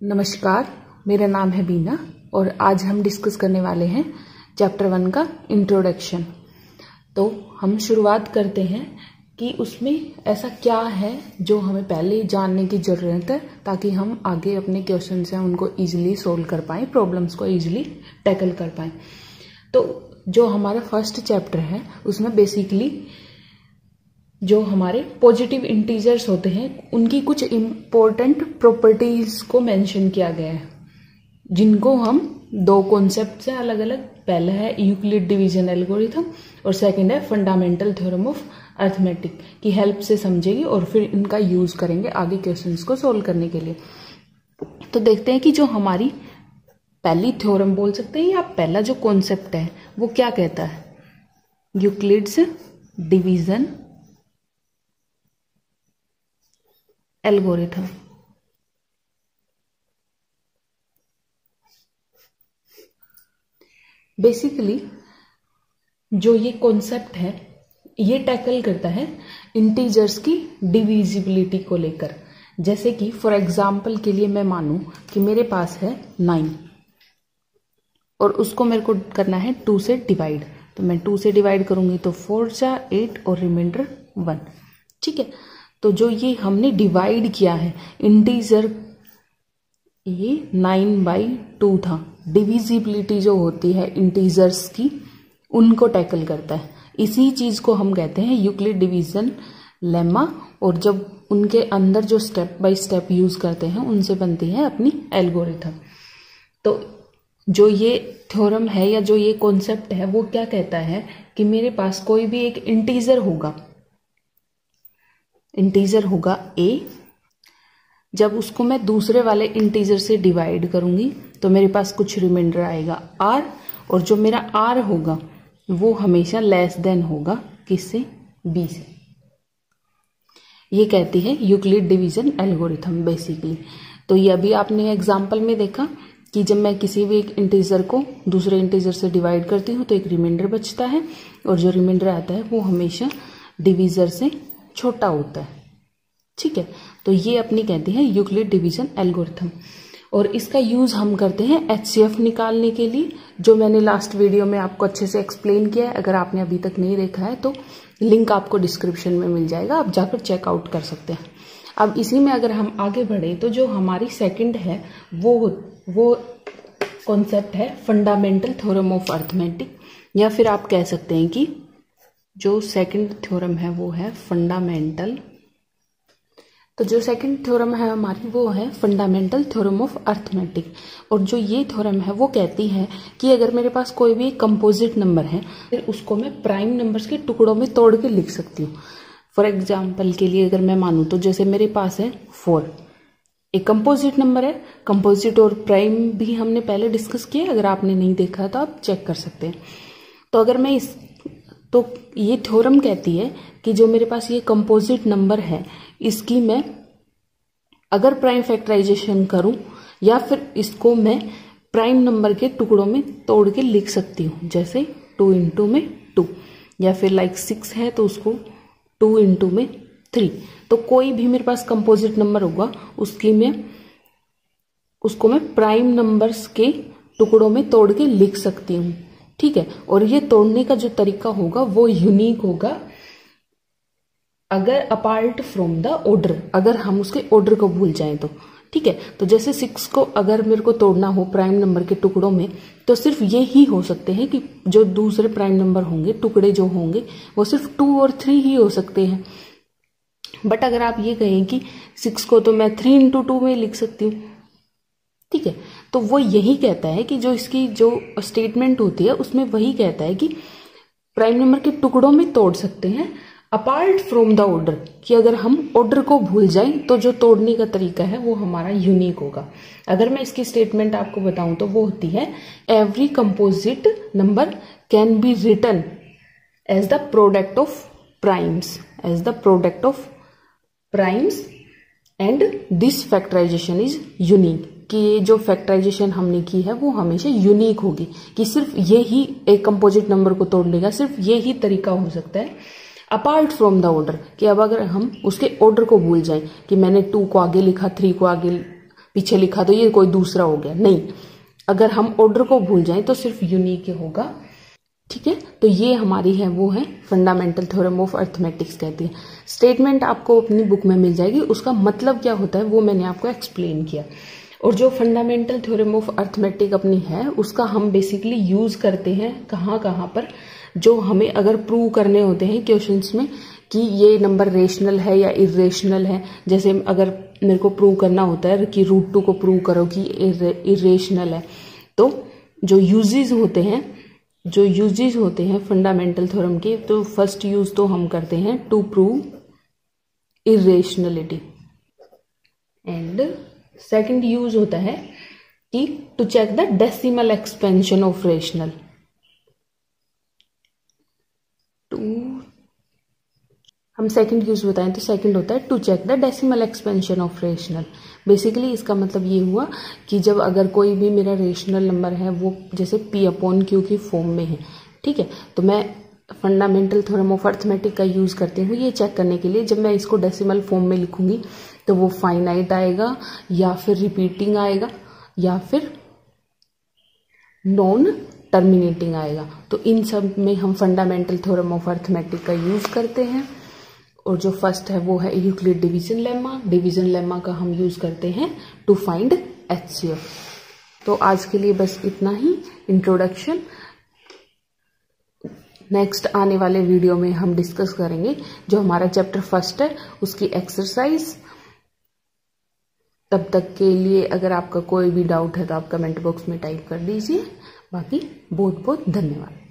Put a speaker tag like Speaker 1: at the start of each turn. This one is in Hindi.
Speaker 1: नमस्कार, मेरा नाम है बीना और आज हम डिस्कस करने वाले हैं चैप्टर 1 का इंट्रोडक्शन। तो हम शुरुआत करते हैं कि उसमें ऐसा क्या है जो हमें पहले जानने की ज़रूरत है ताकि हम आगे अपने क्वेश्चंस हैं उनको इजीली सोल्व कर पाएँ, प्रॉब्लम्स को इजीली टैकल कर पाएँ। तो जो हमारा फर्स्ट चैप्टर है उसमें बेसिकली जो हमारे पॉजिटिव इंटीजर्स होते हैं उनकी कुछ इम्पोर्टेंट प्रॉपर्टीज को मेंशन किया गया है, जिनको हम दो कॉन्सेप्ट से अलग अलग, पहला है यूक्लिड डिवीजन एल्गोरिथम और सेकंड है फंडामेंटल थ्योरम ऑफ अर्थमेटिक की हेल्प से समझेंगे और फिर इनका यूज करेंगे आगे क्वेश्चंस को सोल्व करने के लिए। तो देखते हैं कि जो हमारी पहली थ्योरम बोल सकते हैं या पहला जो कॉन्सेप्ट है वो क्या कहता है। Euclid's division algorithm. बेसिकली जो ये कॉन्सेप्ट है ये टैकल करता है इंटीजर्स की डिविजिबिलिटी को लेकर। जैसे कि फॉर एग्जाम्पल के लिए मैं मानूं कि मेरे पास है 9 और उसको मेरे को करना है 2 से डिवाइड। तो मैं 2 से डिवाइड करूंगी तो 4 जा 8 और रिमाइंडर 1। ठीक है, तो जो ये हमने डिवाइड किया है इंटीजर, ये 9/2 था। डिविजिबिलिटी जो होती है इंटीजर्स की उनको टैकल करता है। इसी चीज को हम कहते हैं यूक्लिड डिवीजन लेमा, और जब उनके अंदर जो स्टेप बाय स्टेप यूज करते हैं उनसे बनती है अपनी एल्गोरिथम। तो जो ये थ्योरम है या जो ये कॉन्सेप्ट है वो क्या कहता है कि मेरे पास कोई भी एक इंटीजर होगा a। जब उसको मैं दूसरे वाले इंटीजर से डिवाइड करूंगी तो मेरे पास कुछ रिमाइंडर आएगा r, और जो मेरा r होगा वो हमेशा लेस देन होगा किससे, b से। ये कहती है यूक्लिड डिवीजन एल्गोरिथम बेसिकली। तो ये अभी आपने एग्जांपल में देखा कि जब मैं किसी भी एक इंटीजर को दूसरे इंटीजर से डिवाइड करती हूँ तो एक रिमाइंडर बचता है, और जो रिमाइंडर आता है वो हमेशा डिवीजर से छोटा होता है। ठीक है, तो ये अपनी कहती है यूक्लिड डिवीजन एल्गोरिथम, और इसका यूज हम करते हैं HCF निकालने के लिए, जो मैंने लास्ट वीडियो में आपको अच्छे से एक्सप्लेन किया है। अगर आपने अभी तक नहीं देखा है तो लिंक आपको डिस्क्रिप्शन में मिल जाएगा, आप जाकर चेकआउट कर सकते हैं। अब इसी में अगर हम आगे बढ़े तो जो हमारी सेकंड है वो कॉन्सेप्ट है फंडामेंटल थ्योरम ऑफ अर्थमेटिक, या फिर आप कह सकते हैं कि जो सेकंड थ्योरम है वो है फंडामेंटल। तो जो सेकंड थ्योरम है हमारी वो है फंडामेंटल थ्योरम ऑफ अर्थमेटिक, और जो ये थ्योरम है वो कहती है कि अगर मेरे पास कोई भी कंपोजिट नंबर है फिर उसको मैं प्राइम नंबर्स के टुकड़ों में तोड़ के लिख सकती हूँ। फॉर एग्जाम्पल के लिए अगर मैं मानूं तो जैसे मेरे पास है 4, एक कंपोजिट नंबर है। कंपोजिट और प्राइम भी हमने पहले डिस्कस किया, अगर आपने नहीं देखा तो आप चेक कर सकते हैं। तो अगर मैं तो ये थ्योरम कहती है कि जो मेरे पास ये कंपोजिट नंबर है इसकी मैं अगर प्राइम फैक्टराइजेशन करूं या फिर इसको मैं प्राइम नंबर के टुकड़ों में तोड़ के लिख सकती हूँ, जैसे 2 × में 2, या फिर लाइक 6 है तो उसको 2 × में 3। तो कोई भी मेरे पास कंपोजिट नंबर होगा उसको मैं प्राइम नंबर्स के टुकड़ों में तोड़ के लिख सकती हूँ। ठीक है, और ये तोड़ने का जो तरीका होगा वो यूनिक होगा अगर अपार्ट फ्रॉम द ऑर्डर, अगर हम उसके ऑर्डर को भूल जाएं तो। ठीक है, तो जैसे 6 को अगर मेरे को तोड़ना हो प्राइम नंबर के टुकड़ों में तो सिर्फ ये ही हो सकते हैं कि जो दूसरे प्राइम नंबर होंगे, टुकड़े जो होंगे वो सिर्फ 2 और 3 ही हो सकते हैं। बट अगर आप ये कहें कि 6 को तो मैं 3 × 2 में लिख सकती हूँ। ठीक है, तो वो यही कहता है कि जो इसकी जो स्टेटमेंट होती है उसमें वही कहता है कि प्राइम नंबर के टुकड़ों में तोड़ सकते हैं अपार्ट फ्रॉम द ऑर्डर, कि अगर हम ऑर्डर को भूल जाएं तो जो तोड़ने का तरीका है वो हमारा यूनिक होगा। अगर मैं इसकी स्टेटमेंट आपको बताऊं तो वो होती है every composite number can be written as the product of primes and this factorisation is unique, कि ये जो फैक्टराइजेशन हमने की है वो हमेशा यूनिक होगी, कि सिर्फ ये ही एक कंपोजिट नंबर को तोड़ने का सिर्फ ये ही तरीका हो सकता है अपार्ट फ्रॉम द ऑर्डर, कि अब अगर हम उसके ऑर्डर को भूल जाएं कि मैंने 2 को आगे लिखा, 3 को आगे पीछे लिखा तो ये कोई दूसरा हो गया, नहीं। अगर हम ऑर्डर को भूल जाएं तो सिर्फ यूनिक होगा, ठीक है। तो ये हमारी है वो है फंडामेंटल थ्योरम ऑफ अर्थमेटिक्स कहती है। स्टेटमेंट आपको अपनी बुक में मिल जाएगी, उसका मतलब क्या होता है वो मैंने आपको एक्सप्लेन किया। और जो फंडामेंटल थ्योरम ऑफ अर्थमेटिक अपनी है उसका हम बेसिकली यूज करते हैं कहाँ कहाँ पर, जो हमें अगर प्रूव करने होते हैं क्वेश्चंस में कि ये नंबर रेशनल है या इरेशनल है। जैसे अगर मेरे को प्रूव करना होता है कि √2 को प्रूव करो कि इरेशनल है, तो जो यूजेस होते हैं फंडामेंटल थ्योरम के, तो फर्स्ट यूज तो हम करते हैं to prove irrationality, and second use होता है कि to check the decimal expansion of rational. हम सेकंड यूज बताएं तो सेकंड होता है to check the decimal expansion of rational. Basically इसका मतलब ये हुआ कि जब अगर कोई भी मेरा रेशनल नंबर है वो जैसे P/Q की फॉर्म में है, ठीक है, तो मैं फंडामेंटल थ्योरम ऑफ अर्थमेटिक का यूज करती हूँ ये चेक करने के लिए। जब मैं इसको डेसिमल फॉर्म में लिखूंगी तो वो फाइनाइट आएगा या फिर रिपीटिंग आएगा या फिर नॉन टर्मिनेटिंग आएगा। तो इन सब में हम फंडामेंटल थ्योरम ऑफ अर्थमेटिक का यूज करते हैं। और जो फर्स्ट है वो है Euclid division lemma. Division lemma का हम यूज करते हैं टू फाइंड HCF। तो आज के लिए बस इतना ही इंट्रोडक्शन। नेक्स्ट आने वाले वीडियो में हम डिस्कस करेंगे जो हमारा चैप्टर फर्स्ट है उसकी एक्सरसाइज। तब तक के लिए अगर आपका कोई भी डाउट है तो आप कमेंट बॉक्स में टाइप कर दीजिए। बाकी बहुत बहुत धन्यवाद।